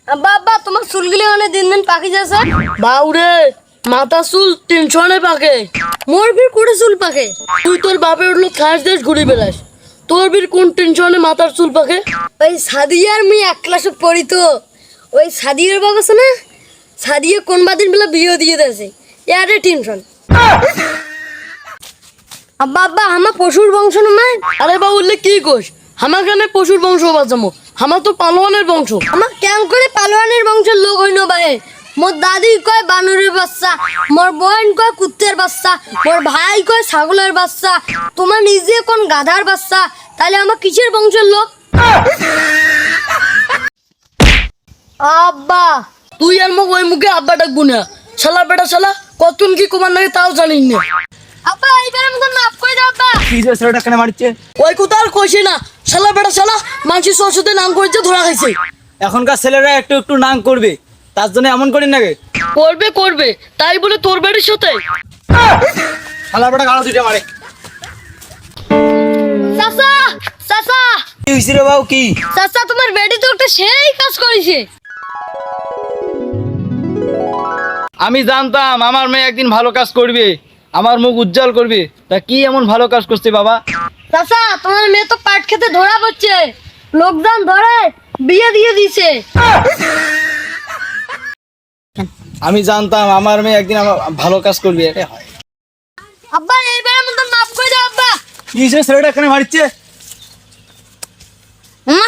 আব্বা আব্বা তোমার চুলগুলি মানে দিন দিন পাকি যাচ্ছে। বাউরে মাথা চুল টেনশনে পাকে। মোর ফির কুড়ে চুল পাকে। তুই তোর বাপের উঠলো খাস দেশ ঘুরে বেড়াস, তোর বীর কোন টেনশনে মাথার চুল পাকে? ওই সাদিয়ার মেয়ে এক ক্লাসে পড়ি তো, ওই সাদিয়ার বাবা আছে না, সাদিয়া কোন বাদিন বেলা বিয়ে দিয়ে দিয়েছে, এয়ারে টেনশন। আব্বা আব্বা আমার পশুর বংশ নয়। আরে বা বললে কি কোষ, আমার কেন পশুর বংশ বাঁচামো, আমার তো পালোয়ানের বংশ। আমার কেন করে পালোয়ানের বংশের লোক হইল ভাই? মোর দাদি কয় বানরের বাচ্চা, মোর বোন কয় কুত্তের বাচ্চা, মোর ভাই কয় ছাগলের বাচ্চা, তোমার নিজে কোন গাধার বাচ্চা, তাহলে আমার কিসের বংশের লোক? আব্বা তুই আর মোক ওই মুখে আব্বা ডাকবো না, শালা বেটা শালা কতক্ষণ কি কমার লাগে তাও জানিস না। আব্বা এইবার আমাকে মাফ করে দাও আব্বা। কি যে ছেলেটা কেন মারছে? ওই কথা আর কইছে না, শালা বেটা শালা মানসির সরস্বতী নাম করেছে ধরা খাইছে। এখনকার ছেলেরা একটু একটু নাং করবে, তার জন্য এমন করি নাকি? করবে করবে, তাই বলে তোর বাড়ির সাথে শালা বেটা গাড়ো দুইটা মারে। চাচা চাচা কি হইছে রে বাবু কি? চাচা তোমার বেটি তো একটা সেই কাজ করেছে। আমি জানতাম আমার মেয়ে একদিন ভালো কাজ করবে, আমার মুখ উজ্জ্বল করবে। তা কি এমন ভালো কাজ করছে বাবা? চাচা তোমার মেয়ে তো পাট খেতে ধরা পড়ছে, লোকজন ধরে বিয়ে দিয়ে দিছে। আমি জানতাম আমার মেয়ে একদিন আমার ভালো কাজ করবে, এটা হয়। আব্বা এইবার আমাকে মাফ করে দাও আব্বা। কি যে ছেলেটা কেন মারছে? মা